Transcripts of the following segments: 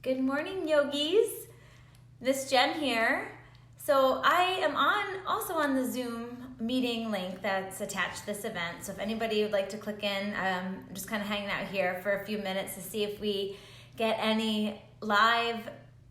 Good morning, yogis. Miss Jen here. So I am also on the Zoom meeting link that's attached to this event. So if anybody would like to click in, I'm just kind of hanging out here for a few minutes to see if we get any live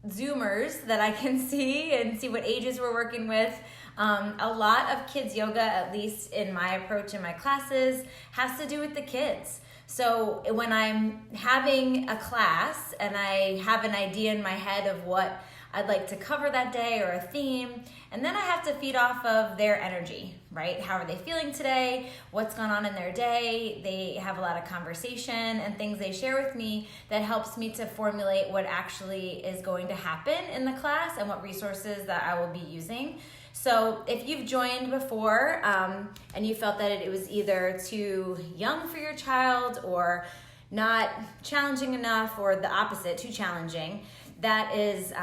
Zoomers that I can see and see what ages we're working with. A lot of kids yoga, at least in my approach in my classes, has to do with the kids. So when I'm having a class and I have an idea in my head of what I'd like to cover that day or a theme, and then I have to feed off of their energy, right? How are they feeling today? What's gone on in their day? They have a lot of conversation and things they share with me that helps me to formulate what actually is going to happen in the class and what resources that I will be using. So if you've joined before and you felt that it was either too young for your child or not challenging enough or the opposite, too challenging, that is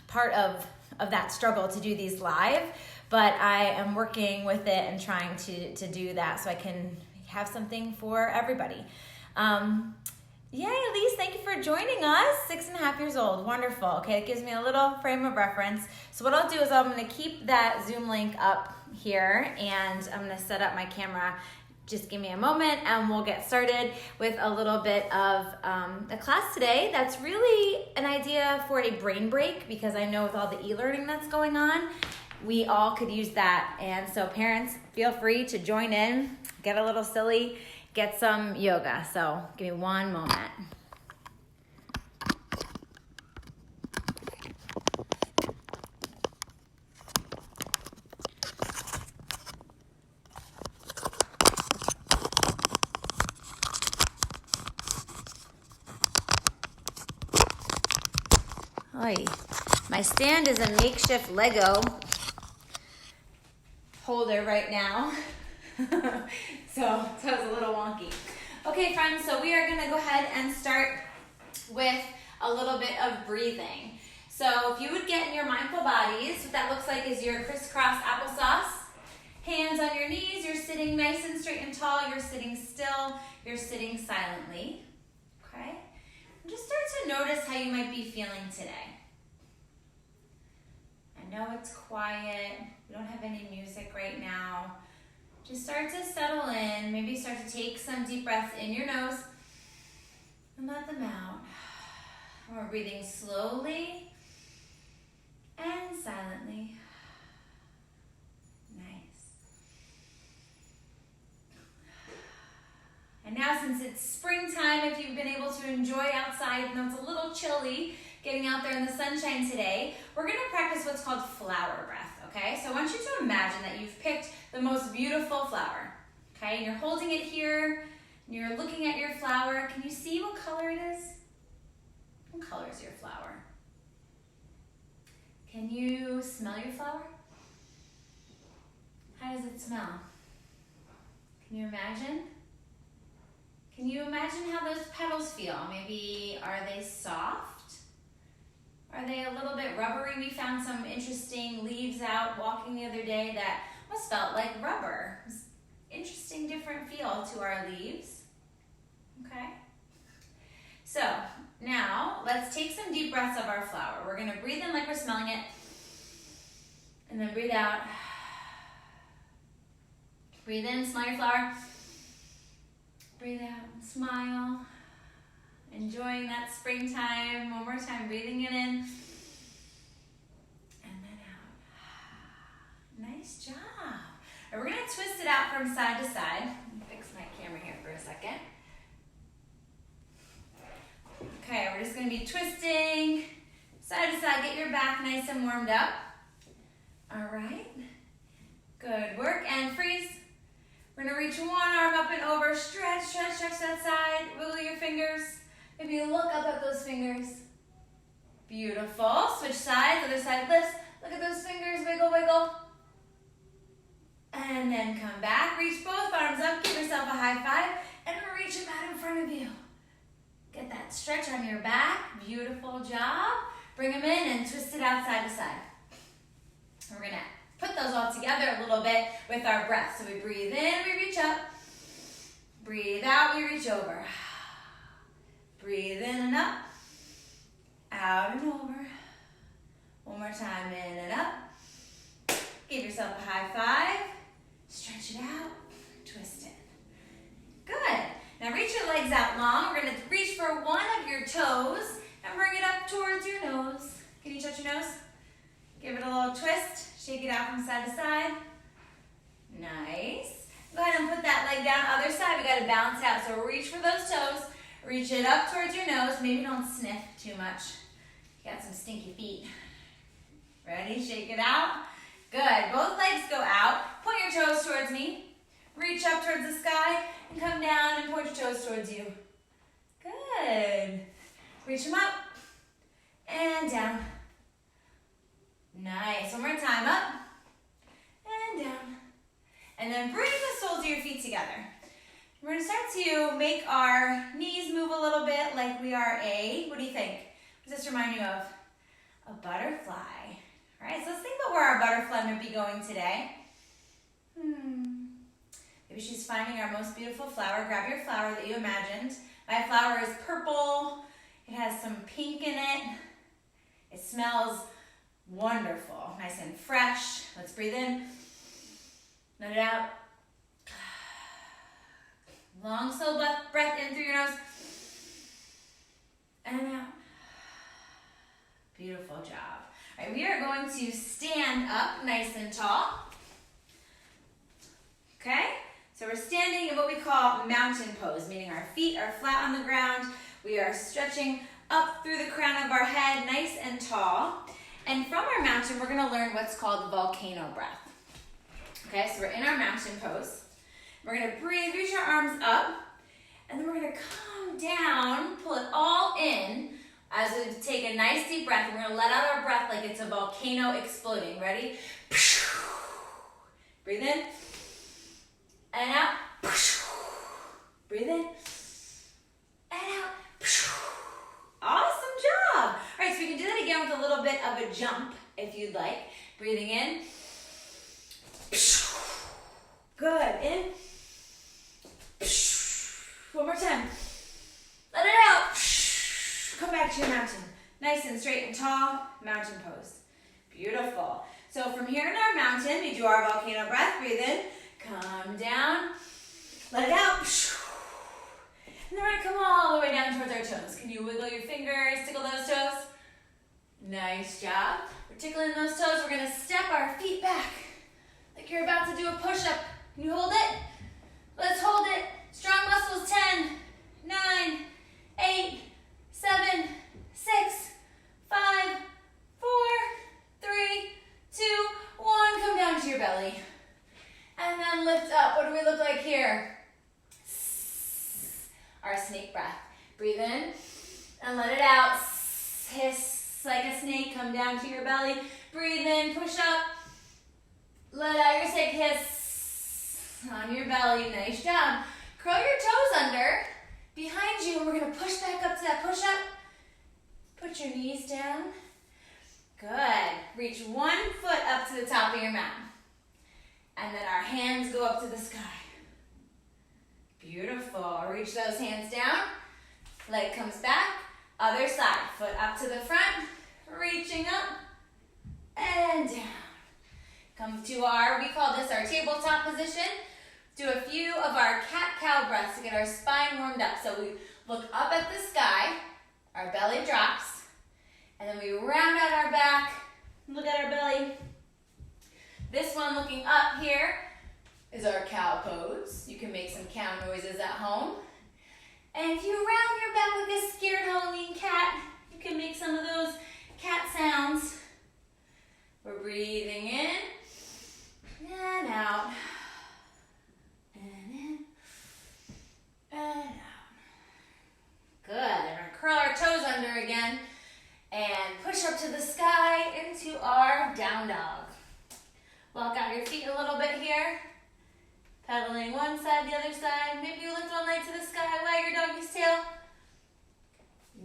part of that struggle to do these live. But I am working with it and trying to do that so I can have something for everybody. Yay, Elise, thank you for joining us. 6.5 years old, wonderful. Okay, it gives me a little frame of reference. So what I'll do is I'm gonna keep that Zoom link up here and I'm gonna set up my camera. Just give me a moment and we'll get started with a little bit of a class today that's really an idea for a brain break, because I know with all the e-learning that's going on, we all could use that. And so parents, feel free to join in, get a little silly, get some yoga. So give me one moment. Oy. My stand is a makeshift Lego holder right now. So it's a little wonky. Okay, friends, so we are gonna go ahead and start with a little bit of breathing. So if you would get in your mindful bodies, what that looks like is your crisscross applesauce. Hands on your knees, you're sitting nice and straight and tall, you're sitting still, you're sitting silently, okay? And just start to notice how you might be feeling today. I know it's quiet, we don't have any music right now. Just start to settle in, maybe start to take some deep breaths in your nose and let them out. We're breathing slowly and silently. Nice. And now, since it's springtime, if you've been able to enjoy outside, even though it's a little chilly, getting out there in the sunshine today, we're gonna practice what's called flower breath, okay? So I want you to imagine that you've picked the most beautiful flower, okay? And you're holding it here, and you're looking at your flower. Can you see what color it is? What color is your flower? Can you smell your flower? How does it smell? Can you imagine? Can you imagine how those petals feel? Maybe are they soft? Are they a little bit rubbery? We found some interesting leaves out walking the other day that almost felt like rubber. It was interesting, different feel to our leaves. Okay? So now let's take some deep breaths of our flower. We're gonna breathe in like we're smelling it, and then breathe out. Breathe in, smell your flower. Breathe out and smile. Enjoying that springtime. One more time, breathing it in. And then out. Nice job. And we're gonna twist it out from side to side. Let me fix my camera here for a second. Okay, we're just gonna be twisting side to side. Get your back nice and warmed up. All right. Good work, and freeze. We're gonna reach one arm up and over. Stretch, stretch, stretch that side. Wiggle your fingers. Maybe look up at those fingers. Beautiful. Switch sides, other side lifts. Look at those fingers, wiggle, wiggle. And then come back, reach both arms up, give yourself a high five, and reach them out in front of you. Get that stretch on your back, beautiful job. Bring them in and twist it out side to side. We're gonna put those all together a little bit with our breath. So we breathe in, we reach up. Breathe out, we reach over. Breathe in and up. toes and bring it up towards your nose. Can you touch your nose? Give it a little twist. Shake it out from side to side. Nice. Go ahead and put that leg down. Other side, we got to balance out. So reach for those toes. Reach it up towards your nose. Maybe don't sniff too much. You got some stinky feet. Ready? Shake it out. Good. Both legs go out. Point your toes towards me. Reach up towards the sky and come down and point your toes towards you. Good. Reach them up and down. Nice. One more time. Up and down. And then bring the soles of your feet together. We're going to start to make our knees move a little bit like we are what do you think? What does this remind you of? A butterfly. All right, so let's think about where our butterfly might be going today. Maybe she's finding our most beautiful flower. Grab your flower that you imagined. My flower is purple. It has some pink in it. It smells wonderful, nice and fresh. Let's breathe in. Let it out. Long, slow breath in through your nose. And out. Beautiful job. All right, we are going to stand up nice and tall. Okay? So we're standing in what we call mountain pose, meaning our feet are flat on the ground. We are stretching up through the crown of our head, nice and tall. And from our mountain, we're gonna learn what's called the volcano breath. Okay, so we're in our mountain pose. We're gonna breathe, reach our arms up, and then we're gonna come down, pull it all in as we take a nice deep breath. We're gonna let out our breath like it's a volcano exploding. Ready? Breathe in, and out. Breathe in, and out. Awesome job. All right, so we can do that again with a little bit of a jump if you'd like. Breathing in. Good. In. One more time. Let it out. Come back to your mountain. Nice and straight and tall. Mountain pose. Beautiful. So from here in our mountain, we do our volcano breath. Breathe in. Come down. Let it out. And then we're going to come all the way down towards our toes. Can you wiggle your fingers, tickle those toes? Nice job. We're tickling those toes. We're going to step our feet back like you're about to do a push-up. Can you hold it? Let's hold it. Strong muscles. 10, 9, 8, 7, 6, 5, 4, 3, 2, 1. Come down to your belly. And then lift up. What do we look like here? Our snake breath. Breathe in and let it out. Hiss like a snake. Come down to your belly. Breathe in. Push up. Let out your snake. Hiss on your belly. Nice job. Curl your toes under behind you. We're going to push back up to that push up. Put your knees down. Good. Reach one foot up to the top of your mat. And then our hands go up to the sky. Beautiful. Reach those hands down. Leg comes back. Other side. Foot up to the front. Reaching up and down. Come to we call this our tabletop position. Do a few of our cat-cow breaths to get our spine warmed up. So we look up at the sky. Our belly drops. And then we round out our back. Look at our belly. This one looking up here is our cow pose. You can make some cow noises at home. And if you round your back like a scared Halloween cat, you can make some of those cat sounds. We're breathing in and out. And in and out. Good. And we're going to curl our toes under again and push up to the sky into our down dog. Walk out your feet a little bit here. Pedaling one side, the other side. Maybe you lift one leg to the sky, wag your doggy's tail.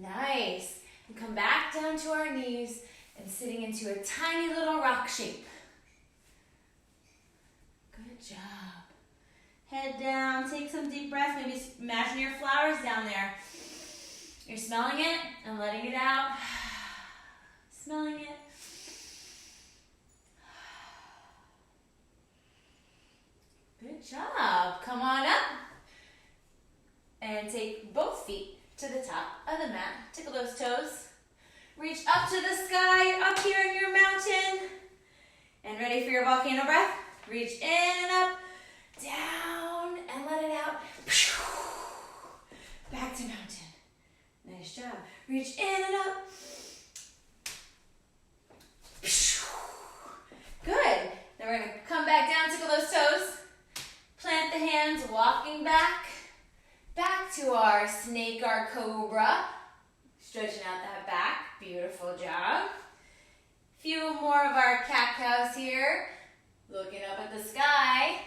Nice. And come back down to our knees and sitting into a tiny little rock shape. Good job. Head down, take some deep breaths. Maybe imagine your flowers down there. You're smelling it and letting it out. Smelling it. Good job. Come on up and take both feet to the top of the mat. Tickle those toes. Reach up to the sky, up here in your mountain. And ready for your volcano breath? Reach in and up, down, and let it out. Back to mountain. Nice job. Reach in and up. Good. Then we're going to come back down, tickle those toes. Plant the hands, walking back. Back to our snake, our cobra. Stretching out that back. Beautiful job. Few more of our cat-cows here. Looking up at the sky.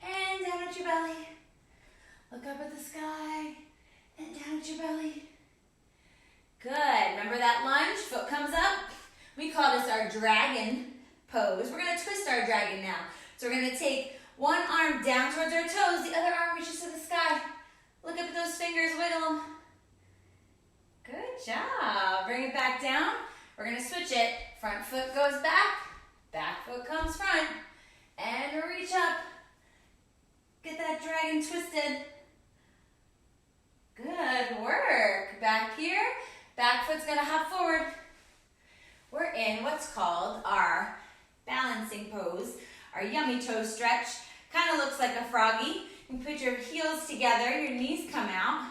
And down at your belly. Look up at the sky. And down at your belly. Good. Remember that lunge? Foot comes up. We call this our dragon pose. We're going to twist our dragon now. So we're going to take one arm down towards our toes. The other arm reaches to the sky. Look up at those fingers. Wiggle them. Good job. Bring it back down. We're going to switch it. Front foot goes back. Back foot comes front. And reach up. Get that dragon twisted. Good work. Back here. Back foot's going to hop forward. We're in what's called our balancing pose, our yummy toe stretch. Kind of looks like a froggy. You can put your heels together, your knees come out.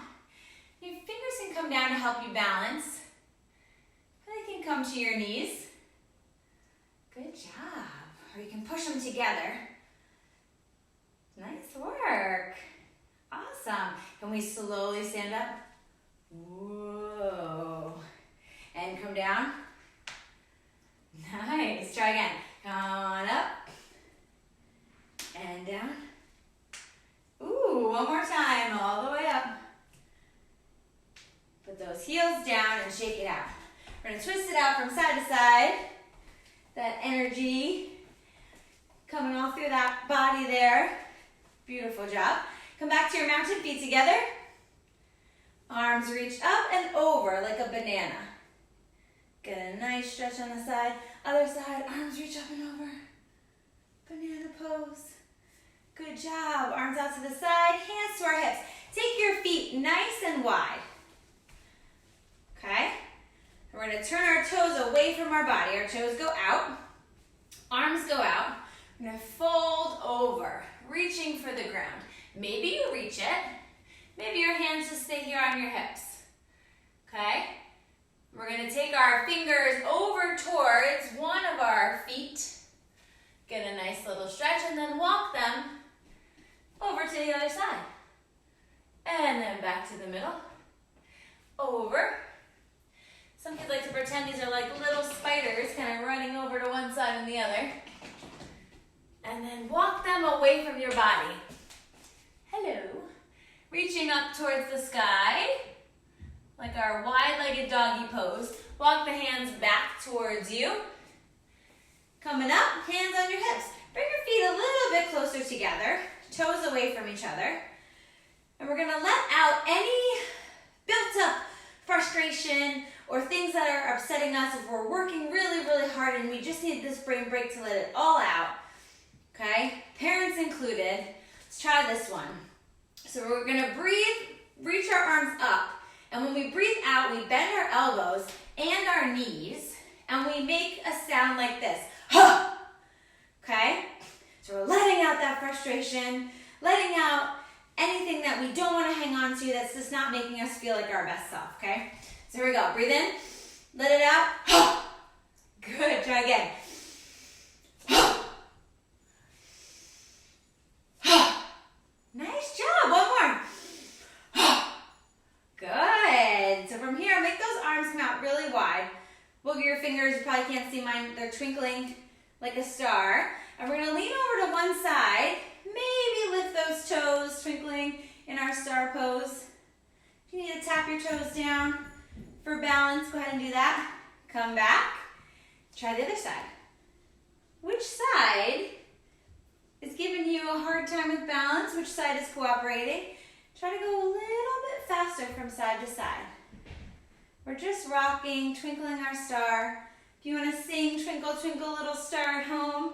Your fingers can come down to help you balance. They can come to your knees. Good job. Or you can push them together. Nice work. Awesome. Can we slowly stand up? Whoa. And come down. Nice. Try again. Come on up. And down. Ooh, one more time. All the way up. Put those heels down and shake it out. We're going to twist it out from side to side. That energy coming all through that body there. Beautiful job. Come back to your mountain, feet together. Arms reach up and over like a banana. Get a nice stretch on the side. Other side, arms reach up and over. Banana pose. Good job. Arms out to the side, hands to our hips. Take your feet nice and wide. Okay? We're going to turn our toes away from our body. Our toes go out. Arms go out. We're going to fold over, reaching for the ground. Maybe you reach it. Maybe your hands just stay here on your hips. Okay? We're going to take our fingers over towards one of our feet. Get a nice little stretch and then walk them over to the other side. And then back to the middle. Over. Some kids like to pretend these are like little spiders kind of running over to one side and the other. And then walk them away from your body. Hello. Reaching up towards the sky, like our wide-legged doggy pose. Walk the hands back towards you. Coming up, hands on your hips. Bring your feet a little bit closer together, toes away from each other. And we're gonna let out any built-up frustration or things that are upsetting us if we're working really, really hard and we just need this brain break to let it all out. Okay, parents included. Let's try this one. So we're gonna breathe, reach our arms up, and when we breathe out, we bend our elbows and our knees, and we make a sound like this. Huh! Okay? So we're letting out that frustration, letting out anything that we don't want to hang on to that's just not making us feel like our best self, okay? So here we go. Breathe in, let it out. Huh! Good, try again. Nice job. One more. Good. So from here, make those arms come out really wide. Wiggle your fingers. You probably can't see mine. They're twinkling like a star. And we're going to lean over to one side. Maybe lift those toes, twinkling in our star pose. If you need to tap your toes down for balance, go ahead and do that. Come back. Try the other side. Which side is giving you a hard time with balance? Which side is cooperating? Try to go a little bit faster from side to side. We're just rocking, twinkling our star. If you want to sing Twinkle, Twinkle, Little Star at home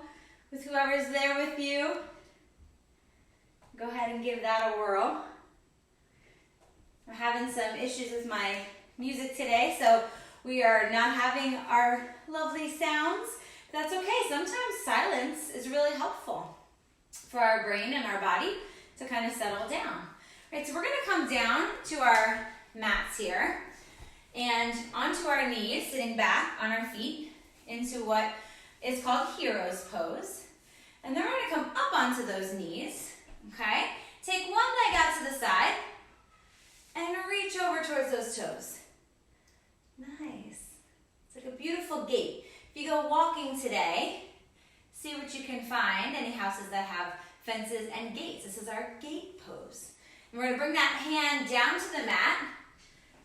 with whoever's there with you, go ahead and give that a whirl. I'm having some issues with my music today, so we are not having our lovely sounds. That's okay. Sometimes silence is really helpful for our brain and our body to kind of settle down. Right, so we're going to come down to our mats here and onto our knees, sitting back on our feet into what is called hero's pose. And then we're going to come up onto those knees, okay? Take one leg out to the side and reach over towards those toes. Nice. It's like a beautiful gait. If you go walking today, see what you can find. Any houses that have fences and gates. This is our gate pose. And we're going to bring that hand down to the mat,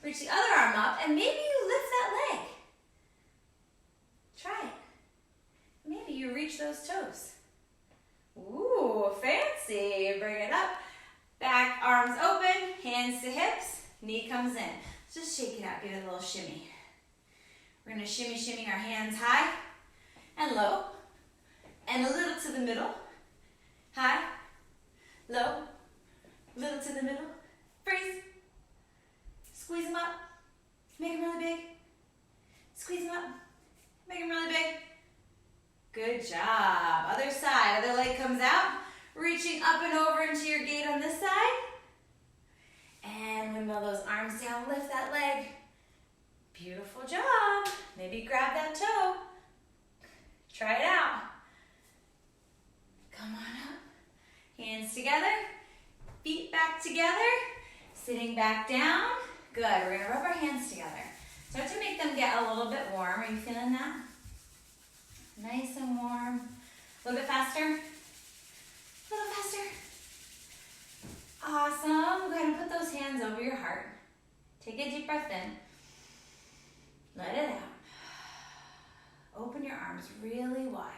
reach the other arm up, and maybe you lift that leg. Try it. Maybe you reach those toes. Ooh, fancy. Bring it up. Back, arms open, hands to hips, knee comes in. Just shake it out, give it a little shimmy. We're going to shimmy our hands high and low, and a little to the middle. High, low, little to the middle. Freeze. Squeeze them up. Make them really big. Squeeze them up. Make them really big. Good job. Other side. Other leg comes out. Reaching up and over into your gait on this side. And windmill those arms down. Lift that leg. Beautiful job. Maybe grab that toe. Try it out. Come on up. Hands together. Feet back together. Sitting back down. Good. We're going to rub our hands together. Start to make them get a little bit warm. Are you feeling that? Nice and warm. A little bit faster. A little faster. Awesome. Go ahead and put those hands over your heart. Take a deep breath in. Let it out. Open your arms really wide.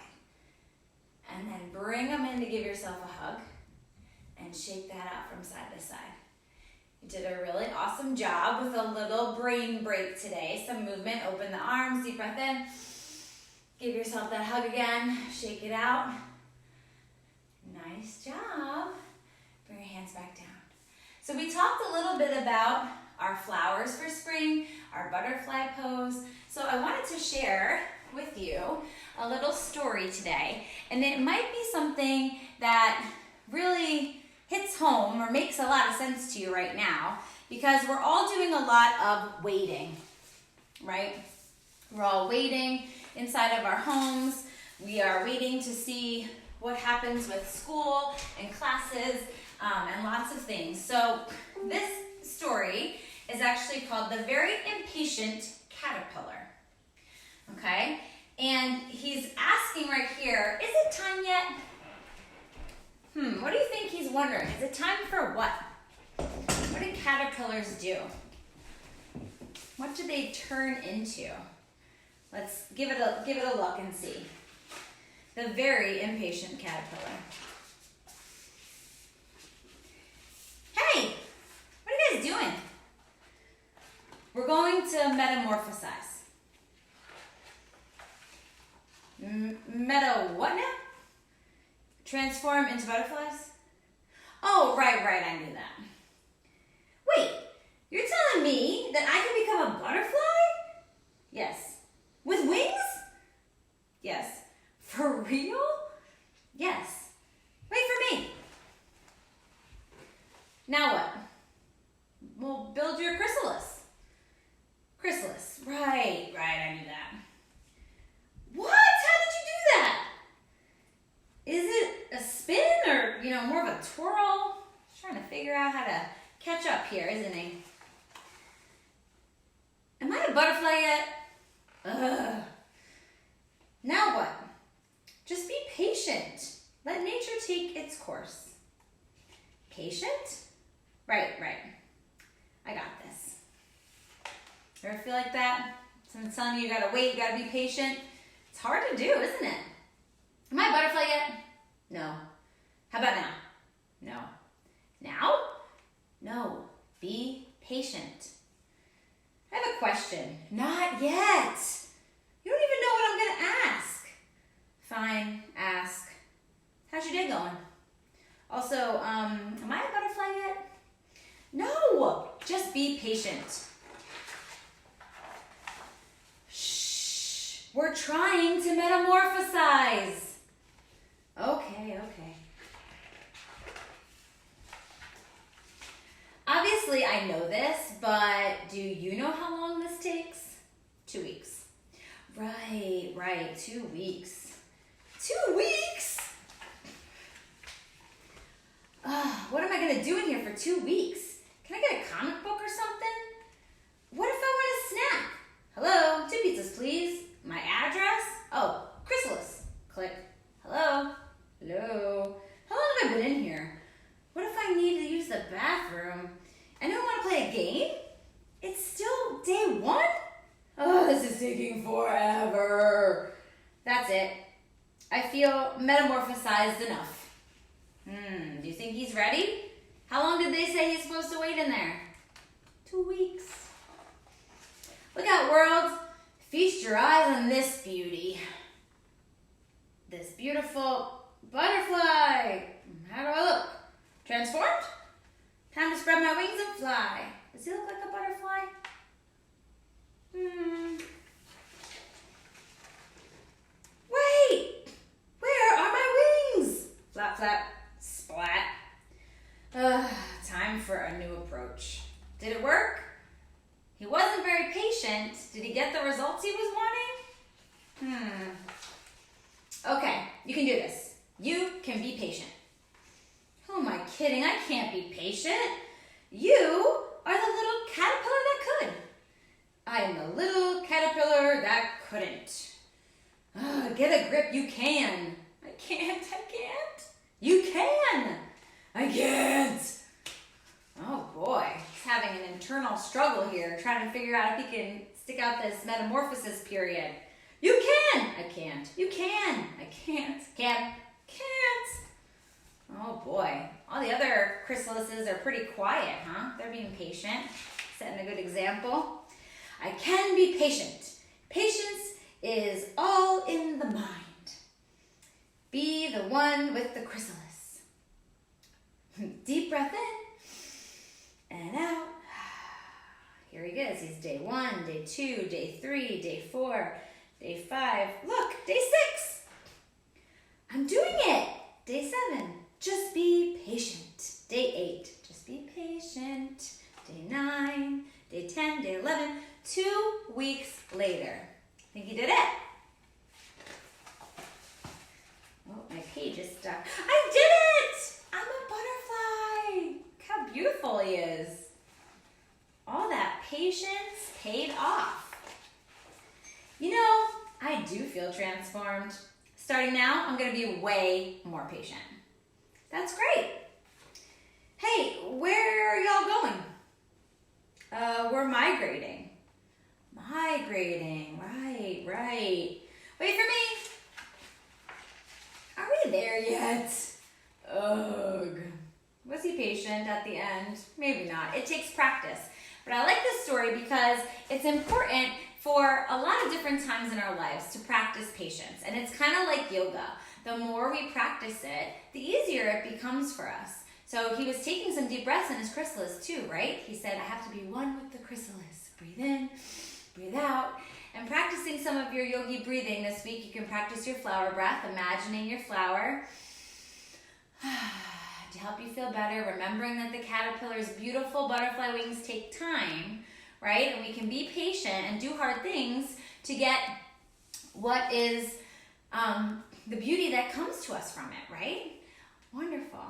And then bring them in to give yourself a hug. And shake that out from side to side. You did a really awesome job with a little brain break today. Some movement. Open the arms. Deep breath in. Give yourself that hug again. Shake it out. Nice job. Bring your hands back down. So we talked a little bit about our flowers for spring, our butterfly pose. So I wanted to share with you a little story today. And it might be something that really hits home or makes a lot of sense to you right now because we're all doing a lot of waiting, right? We're all waiting inside of our homes. We are waiting to see what happens with school and classes and lots of things. So this story is actually called The Very Impatient Caterpillar. Okay? And he's asking right here, is it time yet? What do you think he's wondering? Is it time for what? What do caterpillars do? What do they turn into? Let's give it a look and see. The Very Impatient Caterpillar. Hey, what are you guys doing? We're going to metamorphosize. What now? Transform into butterflies? Oh, right, I knew that. Wait, you're telling me that I can become a butterfly? Yes. With wings? Yes. For real? Yes. Wait for me. Now what? Well, build your chrysalis. Chrysalis. Right, I knew that. What? How did you do that? Is it a spin or, more of a twirl? Just trying to figure out how to catch up here, isn't he? Am I a butterfly yet? Ugh. Now what? Just be patient. Let nature take its course. Patient? Right. I got this. Ever feel like that? Someone's telling you gotta wait, you gotta be patient. It's hard to do, isn't it? Am I a butterfly yet? No. How about now? No. Now? No. Be patient. I have a question. Not yet. You don't even know what I'm going to ask. Fine, ask. How's your day going? Also, am I a butterfly yet? No. Just be patient. Shh. We're trying to metamorphosize. Okay. Obviously, I know this, but do you know how long this takes? 2 weeks. Right, 2 weeks. 2 weeks? What am I gonna do in here for 2 weeks? Can I get a comic book or something? What if I want a snack? Hello, 2 pizzas, please. My address? Oh, Chrysalis. Click. Hello? How long have I been in here? What if I need to use the bathroom? I don't want to play a game? It's still day 1? Oh, this is taking forever. That's it. I feel metamorphosized enough. Do you think he's ready? How long did they say he's supposed to wait in there? 2 weeks. Look out, world. Feast your eyes on this beauty. This beautiful butterfly. How do I look? Transformed? Time to spread my wings and fly. Does he look like a butterfly? Wait! Where are my wings? Flap, flap, splat. Time for a new approach. Did it work? He wasn't very patient. Did he get the results he was wanting? Okay, you can do this. You can be patient. Who am I kidding? I can't be patient. You are the little caterpillar that could. I am the little caterpillar that couldn't. Get a grip, you can. I can't. You can. I can't. Oh boy, he's having an internal struggle here, trying to figure out if he can stick out this metamorphosis period. You can. I can't. You can. I can't. Can't. Oh boy, all the other chrysalises are pretty quiet, huh? They're being patient, setting a good example. I can be patient. Patience is all in the mind. Be the one with the chrysalis. Deep breath in and out. Here he is. He's day 1, day 2, day 3, day 4, day 5. Look, day 6. I'm doing it. Day 7. Just be patient. Day 8. Just be patient. Day 9. Day 10. Day 11. 2 weeks later. Think you did it? Oh, my page is stuck. I did it! I'm a butterfly. Look how beautiful he is. All that patience paid off. You know, I do feel transformed. Starting now, I'm going to be way more patient. That's great. Hey, where are y'all going? We're migrating. Right. Wait for me. Are we there yet? Ugh. Was he patient at the end? Maybe not. It takes practice. But I like this story because it's important for a lot of different times in our lives to practice patience. And it's kind of like yoga. The more we practice it, the easier it becomes for us. So he was taking some deep breaths in his chrysalis too, right? He said, I have to be one with the chrysalis. Breathe in, breathe out. And practicing some of your yogi breathing this week, you can practice your flower breath, imagining your flower. To help you feel better, remembering that the caterpillar's beautiful butterfly wings take time, right? And we can be patient and do hard things to get what is the beauty that comes to us from it, right? Wonderful.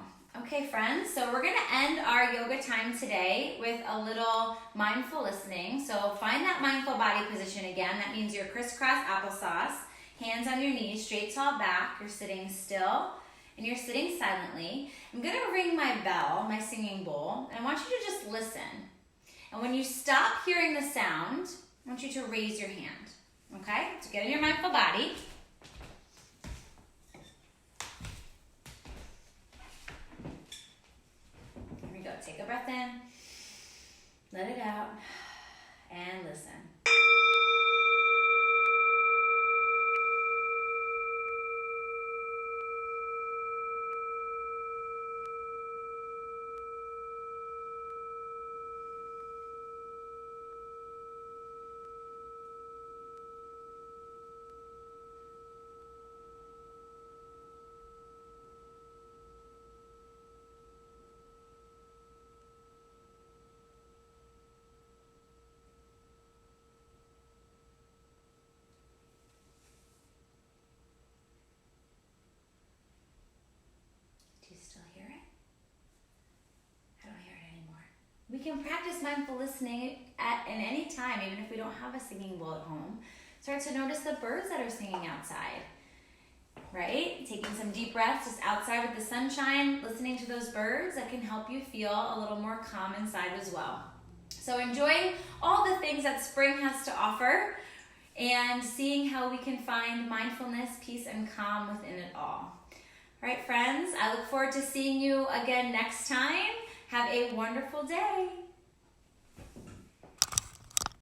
Okay, friends, so we're going to end our yoga time today with a little mindful listening. So find that mindful body position again. That means your crisscross applesauce, hands on your knees, straight tall back. You're sitting still and you're sitting silently. I'm going to ring my bell, my singing bowl, and I want you to just listen. And when you stop hearing the sound, I want you to raise your hand, okay? So get in your mindful body. Go. Take a breath in, let it out, and listen. can practice mindful listening in any time, even if we don't have a singing bowl at home. Start to notice the birds that are singing outside, right? Taking some deep breaths just outside with the sunshine, listening to those birds, that can help you feel a little more calm inside as well. So enjoying all the things that spring has to offer and seeing how we can find mindfulness, peace, and calm within it all. All right, friends, I look forward to seeing you again next time. Have a wonderful day.